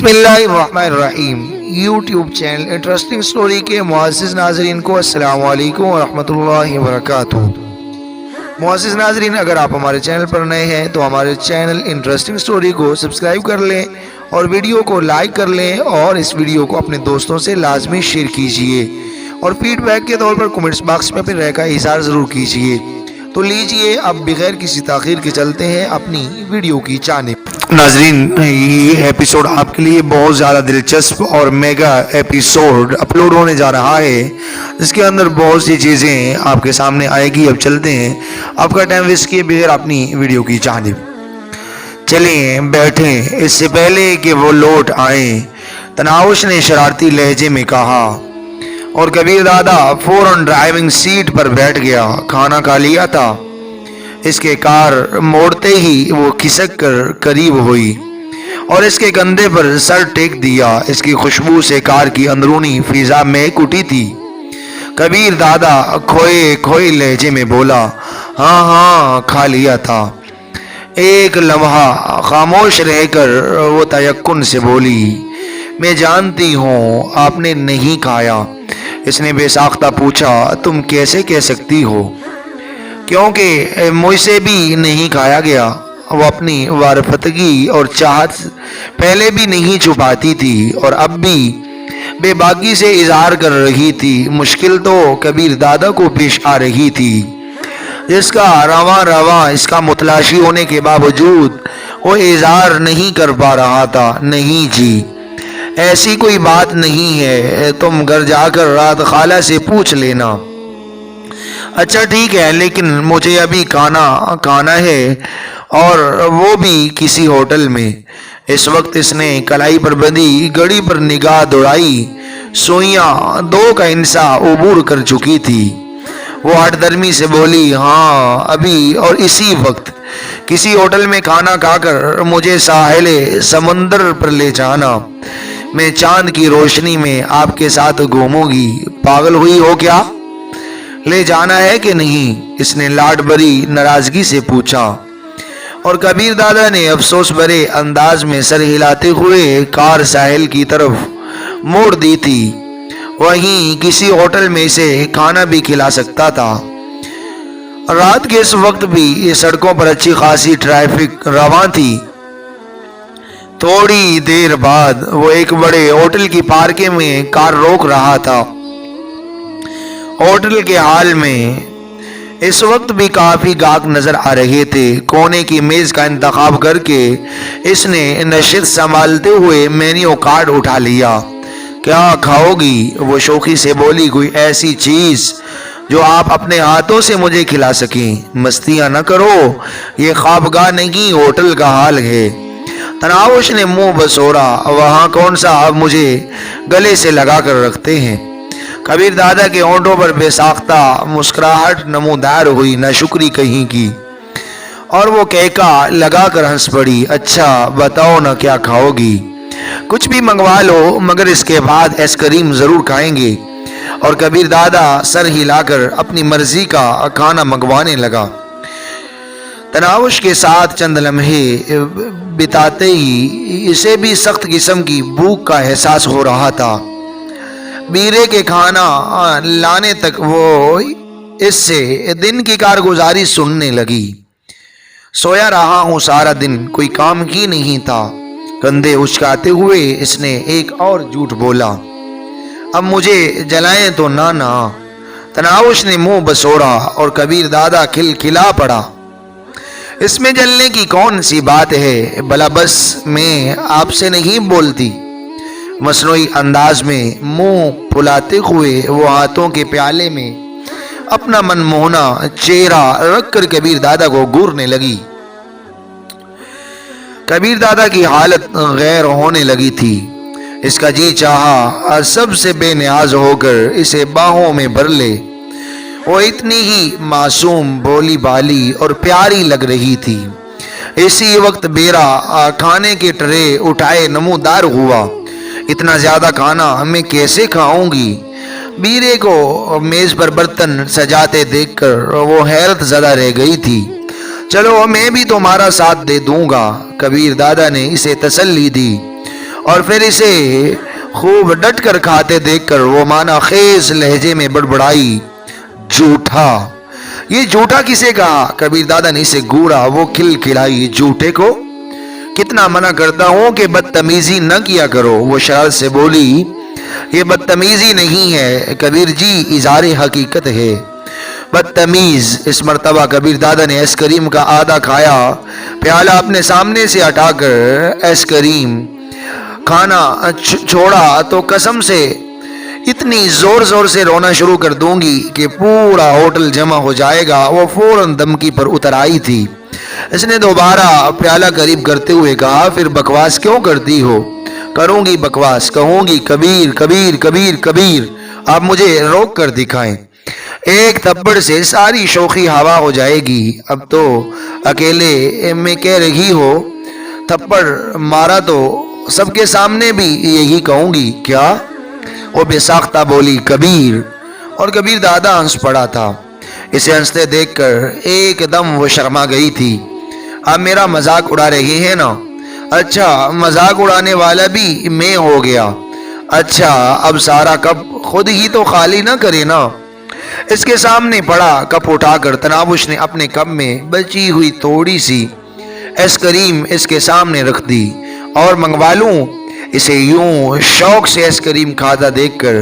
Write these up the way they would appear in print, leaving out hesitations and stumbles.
बिस्मिल्लाहिर्रहमानिर्रहीम। YouTube channel interesting story के मुअज़्ज़िज़ नाज़रीन को अस्सलाम वालेकुम व रहमतुल्लाहि व बरकातुहू। मुअज़्ज़िज़ नाज़रीन, अगर आप हमारे चैनल पर नए हैं तो हमारे चैनल इंटरेस्टिंग स्टोरी को सब्सक्राइब कर लें और वीडियो को लाइक कर लें और इस वीडियो को अपने दोस्तों से लाजमी शेयर कीजिए और फीडबैक के तौर पर कमेंट्स बॉक्स में अपनी राय का इज़हार ज़रूर कीजिए। तो लीजिए अब बगैर किसी ताख़ीर के चलते हैं अपनी वीडियो की जानिब। नाजरीन, ये एपिसोड आपके लिए बहुत ज़्यादा दिलचस्प और मेगा एपिसोड अपलोड होने जा रहा है, जिसके अंदर बहुत सी चीज़ें आपके सामने आएगी। अब चलते हैं, आपका टाइम वेस्ट किए बगैर अपनी वीडियो की जानिब चलें बैठें। इससे पहले कि वो लौट आए, तनाउश ने शरारती लहजे में कहा और कबीर दादा फौरन ड्राइविंग सीट पर बैठ गया। खाना खा लिया था। इसके कार मोड़ते ही वो खिसक कर करीब हुई और इसके कंधे पर सर टेक दिया। इसकी खुशबू से कार की अंदरूनी फिजा महक उठी थी। कबीर दादा खोए खोए लहजे में बोला, हाँ हाँ खा लिया था। एक लम्हा खामोश रहकर वो तयक्कुन से बोली, मैं जानती हूँ आपने नहीं खाया। इसने बेसाख्ता पूछा, तुम कैसे कह सकती हो? क्योंकि मुझसे भी नहीं खाया गया। वो अपनी वारफतगी और चाहत पहले भी नहीं छुपाती थी और अब भी बेबाकी से इजहार कर रही थी। मुश्किल तो कबीर दादा को पेश आ रही थी, जिसका रवा रवा इसका मुतलाशी होने के बावजूद वो इजहार नहीं कर पा रहा था। नहीं जी, ऐसी कोई बात नहीं है, तुम घर जाकर रात खाला से पूछ लेना। अच्छा ठीक है, लेकिन मुझे अभी खाना है और वो भी किसी होटल में। इस वक्त इसने कलाई पर बंधी घड़ी पर निगाह दौड़ाई। सुइयां 2 का इंसा उबूर कर चुकी थी। वो हठधर्मी से बोली, हाँ अभी और इसी वक्त किसी होटल में खाना खाकर मुझे साहिले समंदर पर ले जाना। मैं चांद की रोशनी में आपके साथ घूमूंगी। पागल हुई हो क्या? ले जाना है कि नहीं? इसने लाड भरी नाराजगी से पूछा और कबीर दादा ने अफसोस भरे अंदाज में सर हिलाते हुए कार साहिल की तरफ मोड़ दी थी। वहीं किसी होटल में इसे खाना भी खिला सकता था। रात के इस वक्त भी सड़कों पर अच्छी खासी ट्रैफिक रवां थी। थोड़ी देर बाद वो एक बड़े होटल की पार्किंग में कार रोक रहा था। होटल के हाल में इस वक्त भी काफी गाहक नजर आ रहे थे। कोने की मेज का इंतखाब करके इसने नशित संभालते हुए मेन्यू कार्ड उठा लिया। क्या खाओगी? वो शौकी से बोली, कोई ऐसी चीज जो आप अपने हाथों से मुझे खिला सकें। मस्तियां न करो, ये ख्वाबगाह नहीं होटल का हाल है। तनाउश ने मुंह बसोरा, वहां कौन सा आप मुझे गले से लगा कर रखते हैं। कबीर दादा के होंठों पर बेसाख्ता मुस्कुराहट नमूदार हुई, नाशुक्री कहीं की, और वो कहका लगा कर हंस पड़ी। अच्छा बताओ ना, क्या खाओगी? कुछ भी मंगवा लो, मगर इसके बाद आइसक्रीम जरूर खाएंगे। और कबीर दादा सर हिलाकर अपनी मर्जी का खाना मंगवाने लगा। तनाउश के साथ चंद लम्हे बिताते ही इसे भी सख्त किस्म की भूख का एहसास हो रहा था। बीरे के खाना लाने तक वो इससे दिन की कारगुजारी सुनने लगी। सोया रहा हूँ सारा दिन, कोई काम ही नहीं था। कंधे उचकाते हुए इसने एक और झूठ बोला, अब मुझे जलाएं तो ना। तनाउश ने मुंह बसोड़ा और कबीर दादा खिलखिला पड़ा। इसमें जलने की कौन सी बात है? भला बस मैं आपसे नहीं बोलती। मसनूई अंदाज में मुंह फुलाते हुए वो हाथों के प्याले में अपना मनमोहना चेहरा रखकर कबीर दादा को घूरने लगी। कबीर दादा की हालत गैर होने लगी थी। इसका जी चाहा सबसे बेनियाज होकर इसे बाहों में भर ले। वो इतनी ही मासूम, भोली भाली और प्यारी लग रही थी। इसी वक्त बेरा खाने के ट्रे उठाए नमूदार हुआ। इतना ज्यादा खाना मैं कैसे खाऊंगी? बीरे को मेज पर बर्तन सजाते देखकर वो हैरत ज़दा रह गई थी। चलो मैं भी तुम्हारा साथ दे दूंगा, कबीर दादा ने इसे तसल्ली दी और फिर इसे खूब डट कर खाते देखकर वो माना खेज लहजे में बड़बड़ाई, झूठा। ये झूठा किसे कहा? कबीर दादा ने इसे घूरा। वो खिलखिलाई, झूठे को कितना मना करता हूं कि बदतमीजी न किया करो। वो शरारत से बोली, ये बदतमीजी नहीं है कबीर जी, इज़ारे हकीकत है। बदतमीज। इस मर्तबा कबीर दादा ने आइसक्रीम का आधा खाया प्याला अपने सामने से हटाकर आइसक्रीम खाना छोड़ा तो कसम से इतनी जोर जोर से रोना शुरू कर दूंगी कि पूरा होटल जमा हो जाएगा। वो फौरन धमकी पर उतर आई थी। इसने दोबारा प्याला करीब करते हुए कहा, फिर बकवास क्यों करती हो? करूंगी बकवास, कहूंगी कबीर कबीर कबीर कबीर। आप मुझे रोक कर दिखाएं। एक थप्पड़ से सारी शोखी हवा हो जाएगी। अब तो अकेले में कह रही हो, थप्पड़ मारा तो सबके सामने भी यही कहूंगी क्या? वो बेसाख्ता बोली, कबीर। और कबीर दादा हंस पड़ा था। इसे हंसते देखकर एकदम वो शर्मा गई थी। अब मेरा मजाक उड़ा रही है ना? अच्छा, मजाक उड़ाने वाला भी मैं हो गया। अच्छा, अब सारा कप खुद ही तो खाली ना करे ना। इसके सामने पड़ा कप उठाकर तनावुश ने अपने कप में बची हुई थोड़ी सी आइसक्रीम इसके सामने रख दी। और मंगवा लूं? इसे यूं शौक से आइसक्रीम खाता देखकर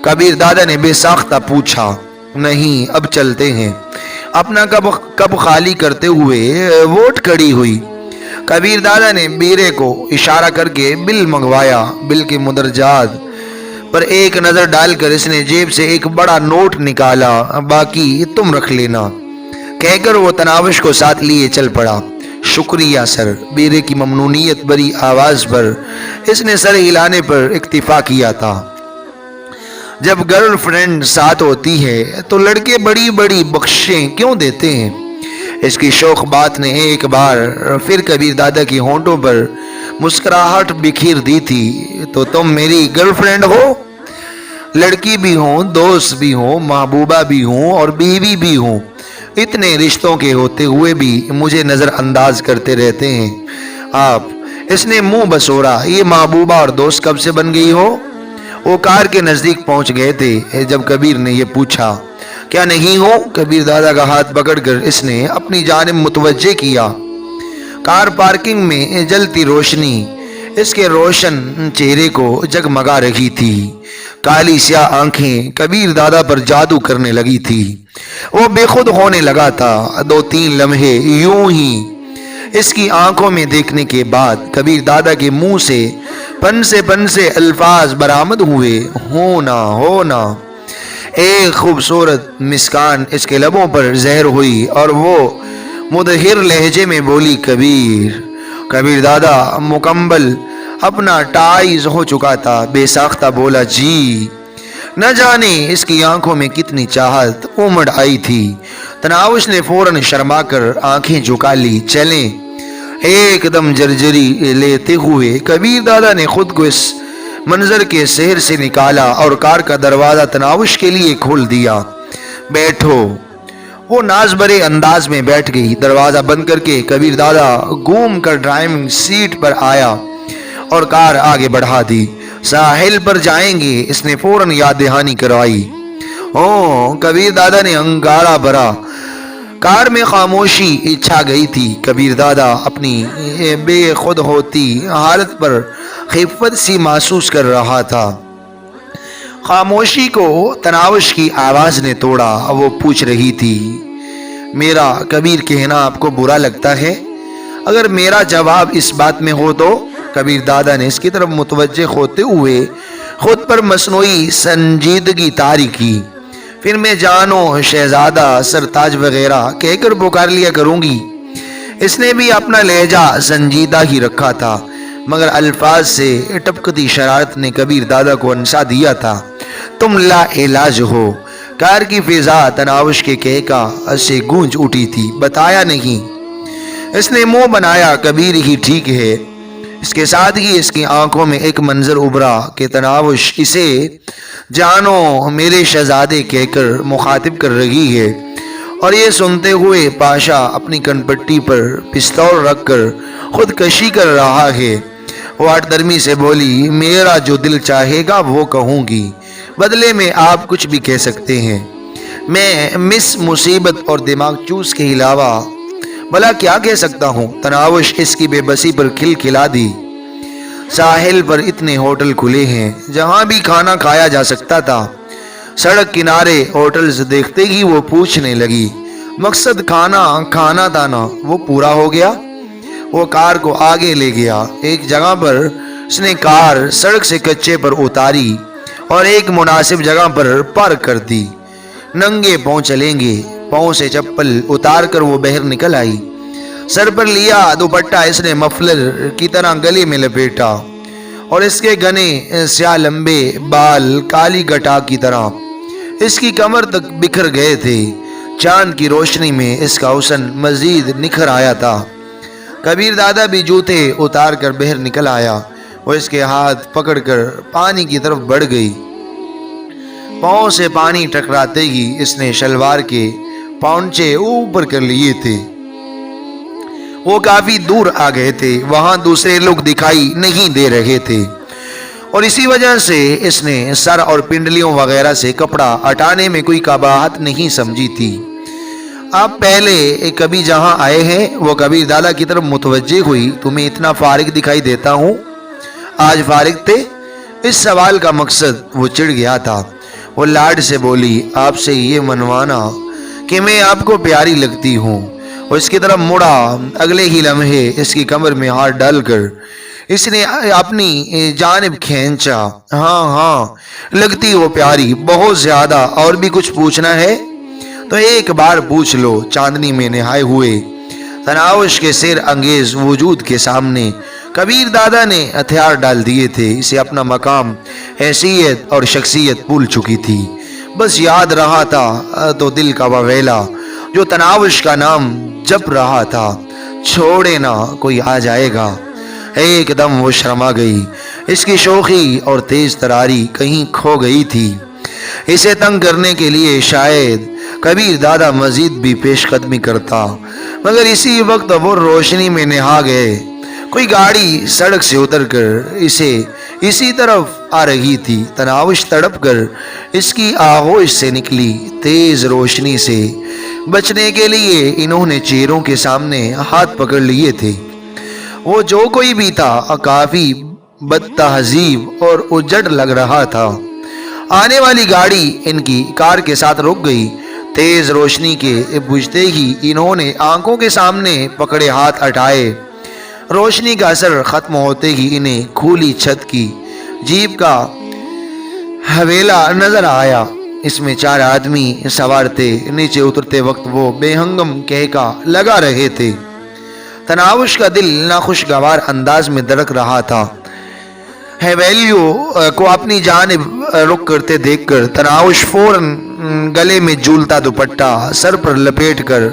कबीर दादा ने बेसाख्ता पूछा, नहीं, अब चलते हैं। अपना कप खाली करते हुए वोट खड़ी हुई। कबीर दादा ने बीरे को इशारा करके बिल मंगवाया। बिल के मुदरजात पर एक नजर डालकर इसने जेब से एक बड़ा नोट निकाला, बाकी तुम रख लेना कहकर वो तनावश को साथ लिए चल पड़ा। शुक्रिया सर। बीरे की ममनूनियत भरी आवाज पर इसने सर हिलाने पर इक्तिफा किया था। जब गर्लफ्रेंड साथ होती है तो लड़के बड़ी बड़ी बख्शें क्यों देते हैं? इसकी शौक बात ने एक बार फिर कबीर दादा की होंठों पर मुस्कुराहट बिखेर दी थी। तो तुम मेरी गर्लफ्रेंड हो? लड़की भी हो, दोस्त भी हो, महबूबा भी हो और बीवी भी हो। इतने रिश्तों के होते हुए भी मुझे नजरअंदाज करते रहते हैं आप। इसने मुंह बसोरा, ये महबूबा और दोस्त कब से बन गई हो? वो कार के नजदीक पहुंच गए थे जब कबीर ने ये पूछा। क्या नहीं हो? कबीर दादा का हाथ पकड़कर इसने अपनी जानिब मुतवज्जे किया। कार पार्किंग में जलती रोशनी इसके रोशन चेहरे को जगमगा रही थी। काली स्याह आंखें कबीर दादा पर जादू करने लगी थी। वो बेखुद होने लगा था। 2-3 लम्हे यूं ही इसकी आंखों में देखने के बाद कबीर दादा के मुंह से पन से अल्फाज बरामद हुए, होना होना। एक खूबसूरत मुस्कान इसके लबों पर जहर हुई और वो मुदहिर लहजे में बोली, कबीर। कबीर दादा मुकम्मल अपना टाइज हो चुका था। बेसाख्ता बोला, जी। न जाने इसकी आंखों में कितनी चाहत उमड़ आई थी। तनावुश ने फौरन शर्मा कर आंखें झुका ली। चलें। एकदम जर्जरी लेते हुए कबीर दादा ने खुद को इस मंजर के शहर से निकाला और कार का दरवाजा तनावुश के लिए खोल दिया। बैठो। वो नाज भरे अंदाज में बैठ गई। दरवाजा बंद करके कबीर दादा घूम कर ड्राइविंग सीट पर आया और कार आगे बढ़ा दी। साहिल पर जाएंगे, इसने फौरन याद दहानी करवाई। ओ, कबीर दादा ने अंगारा भरा। कार में खामोशी छा गई थी। कबीर दादा अपनी बेखुद होती हालत पर खिफत सी महसूस कर रहा था। खामोशी को तनावुश की आवाज ने तोड़ा। वो पूछ रही थी, मेरा कबीर कहना आपको बुरा लगता है? अगर मेरा जवाब इस बात में हो तो? कबीर दादा ने इसकी तरफ मुतवज्जे होते हुए खुद पर मसनूई संजीदगी तारी की। फिर मैं जानो, शहजादा, सरताज वगैरह कहकर पुकार लिया करूंगी। इसने भी अपना लहजा संजीदा ही रखा था, मगर अल्फाज से टपकती शरारत ने कबीर दादा को अनसा दिया था। तुम ला इलाज हो। कार की फिजा तनावुश के कहका से गूंज उठी थी। बताया नहीं। इसने मुंह बनाया, कबीर ही ठीक है। इसके साथ ही इसकी आंखों में एक मंजर उभरा कि तनावुश इसे जानो मेरे शहजादे कहकर मुखातिब कर रही है। और ये सुनते हुए पाशा अपनी कनपट्टी पर पिस्तौल रखकर खुदकशी कर रहा है। وہ ہٹ درمی سے بولی میرا جو دل چاہے گا وہ کہوں گی، بدلے میں آپ کچھ بھی کہہ سکتے ہیں۔ میں مس مصیبت اور دماغ چوس کے علاوہ بھلا کیا کہہ سکتا ہوں؟ تناوش اس کی بے بسی پر کھل کھلا دی۔ ساحل پر اتنے ہوٹل کھلے ہیں جہاں بھی کھانا کھایا جا سکتا تھا۔ سڑک کنارے ہوٹلز دیکھتے ہی وہ پوچھنے لگی مقصد کھانا تھا نا، وہ پورا ہو گیا؟ وہ کار کو آگے لے گیا۔ ایک جگہ پر اس نے کار سڑک سے کچے پر اتاری اور ایک مناسب جگہ پر پارک کر دی۔ ننگے پاؤں چلیں گے، پاؤں سے چپل اتار کر وہ باہر نکل آئی۔ سر پر لیا دوپٹہ اس نے مفلر کی طرح گلے میں لپیٹا اور اس کے گھنے سیاہ لمبے بال کالی گٹا کی طرح اس کی کمر تک بکھر گئے تھے۔ چاند کی روشنی میں اس کا حسن مزید نکھر آیا تھا۔ کبیر دادا بھی جوتے اتار کر باہر نکل آیا۔ وہ اس کے ہاتھ پکڑ کر پانی کی طرف بڑھ گئی۔ پاؤں سے پانی ٹکراتے ہی اس نے شلوار کے پاؤنچے اوپر کر لیے تھے۔ وہ کافی دور آ گئے تھے، وہاں دوسرے لوگ دکھائی نہیں دے رہے تھے اور اسی وجہ سے اس نے سر اور پنڈلیوں وغیرہ سے کپڑا ہٹانے میں کوئی قباحت نہیں سمجھی تھی۔ آپ پہلے کبھی جہاں آئے ہیں؟ وہ کبیر دادا کی طرف متوجہ ہوئی۔ تمہیں اتنا فارغ دکھائی دیتا ہوں، آج فارغ تھے؟ اس سوال کا مقصد وہ چڑ گیا تھا۔ وہ لاڈ سے بولی آپ سے یہ منوانا کہ میں آپ کو پیاری لگتی ہوں۔ وہ اس کی طرف مڑا، اگلے ہی لمحے اس کی کمر میں ہاتھ ڈال کر اس نے اپنی جانب کھینچا۔ ہاں لگتی ہو پیاری، بہت زیادہ۔ اور بھی کچھ پوچھنا ہے تو ایک بار پوچھ لو۔ چاندنی میں نہائے ہوئے تناوش کے سیر انگیز وجود کے سامنے کبیر دادا نے ہتھیار ڈال دیے تھے۔ اسے اپنا مقام، حیثیت اور شخصیت بھول چکی تھی۔ بس یاد رہا تھا تو دل کا وویلا جو تناوش کا نام جپ رہا تھا، چھوڑے نہ کوئی آ جائے گا۔ ایک دم وہ شرما گئی۔ اس کی شوخی اور تیز تراری کہیں کھو گئی تھی۔ اسے تنگ کرنے کے لیے شاید کبیر دادا مزید بھی پیش قدمی کرتا، مگر اسی وقت وہ روشنی میں نہا گئے۔ کوئی گاڑی سڑک سے اتر کر اسی طرف آ رہی تھی۔ تناوش تڑپ کر اس کی آغوش سے نکلی۔ تیز روشنی سے بچنے کے لیے انہوں نے چہروں کے سامنے ہاتھ پکڑ لیے تھے۔ وہ جو کوئی بھی تھا کافی بد تہذیب اور اجڑ لگ رہا تھا۔ آنے والی گاڑی ان کی کار کے ساتھ رک گئی۔ تیز روشنی کے بجھتے ہی انہوں نے آنکھوں کے سامنے پکڑے ہاتھ ہٹائے۔ روشنی کا اثر ختم ہوتے ہی انہیں کھلی چھت کی جیپ کا حویلا نظر آیا۔ اس میں 4 آدمی سوار تھے۔ نیچے اترتے وقت وہ بے ہنگم کہکا لگا رہے تھے۔ تناوش کا دل ناخوشگوار انداز میں دھڑک رہا تھا۔ حویلیوں کو اپنی جانب رخ کرتے دیکھ کر تناوش فوراً گلے میں جھولتا دوپٹہ سر پر لپیٹ کر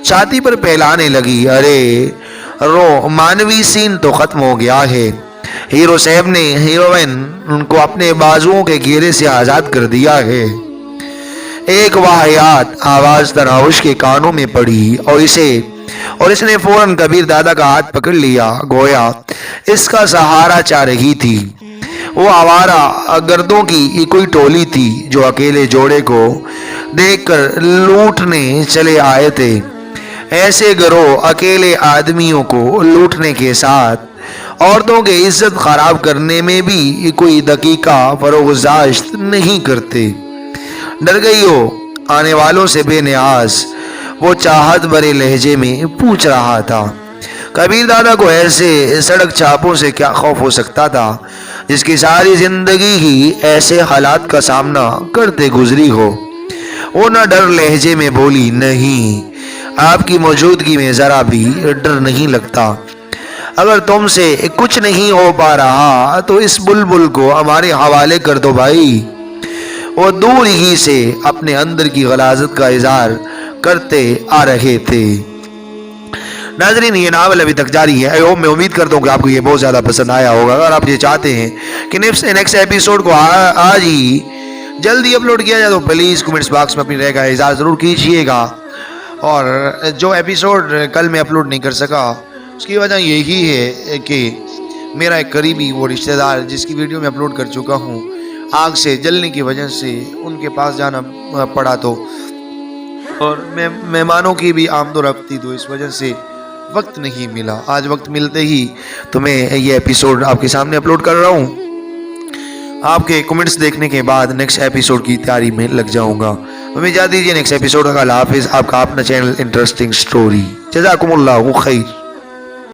چھاتی پر پھیلانے لگی۔ ارے رومانوی سین تو ختم ہو گیا ہے۔ ہیرو صاحب نے ہیروئن کو اپنے بازوؤں کے گھیرے سے آزاد کر دیا ہے۔ ایک واہیات آواز تناوش کے کانوں میں پڑی اور اس نے فوراً کبیر دادا کا ہاتھ پکڑ لیا، گویا اس کا سہارا چاہ رہی تھی۔ وہ آوارہ گردوں کی کوئی ٹولی تھی جو اکیلے جوڑے کو دیکھ کر لوٹنے چلے آئے تھے۔ ایسے گروہ اکیلے آدمیوں کو لوٹنے کے ساتھ عورتوں کی عزت خراب کرنے میں بھی کوئی دقیقہ فروگزاشت نہیں کرتے۔ ڈر گئی ہو؟ آنے والوں سے بے نیاز وہ چاہت بھرے لہجے میں پوچھ رہا تھا۔ کبیر دادا کو ایسے سڑک چھاپوں سے کیا خوف ہو سکتا تھا جس کی ساری زندگی ہی ایسے حالات کا سامنا کرتے گزری ہو۔ وہ نہ ڈر لہجے میں بولی نہیں، آپ کی موجودگی میں ذرا بھی ڈر نہیں لگتا۔ اگر تم سے کچھ نہیں ہو پا رہا تو اس بلبل کو ہمارے حوالے کر دو بھائی۔ وہ دور ہی سے اپنے اندر کی غلاظت کا اظہار کرتے آ رہے تھے۔ ناظرین یہ ناول ابھی تک جاری ہے۔ میں امید کرتا ہوں کہ آپ کو یہ بہت زیادہ پسند آیا ہوگا۔ اگر آپ یہ چاہتے ہیں کہ نیکسٹ ایپیسوڈ کو آج ہی جلدی اپلوڈ کیا جائے تو پلیز کمنٹس باکس میں اپنی رائے کا اظہار ضرور کیجیے گا۔ اور جو ایپیسوڈ کل میں اپلوڈ نہیں کر سکا اس کی وجہ یہی ہے کہ میرا ایک قریبی وہ رشتہ دار جس کی ویڈیو میں اپلوڈ کر چکا ہوں، آگ سے جلنے کی وجہ سے ان کے پاس جانا پڑا، تو اور مہمانوں کی بھی آمد و رفت تھی، تو اس وجہ سے وقت نہیں ملا۔ آج وقت ملتے ہی تو میں یہ ایپیسوڈ آپ کے سامنے اپلوڈ کر رہا ہوں۔ آپ کے کمنٹس دیکھنے کے بعد نیکسٹ ایپیسوڈ کی تیاری میں لگ جاؤں گا۔ ہمیں اجازت دیجیے، نیکسٹ ایپیسوڈ کا اللہ حافظ۔ آپ کا اپنا چینل انٹرسٹنگ سٹوری۔ جزاکم اللہ خیر۔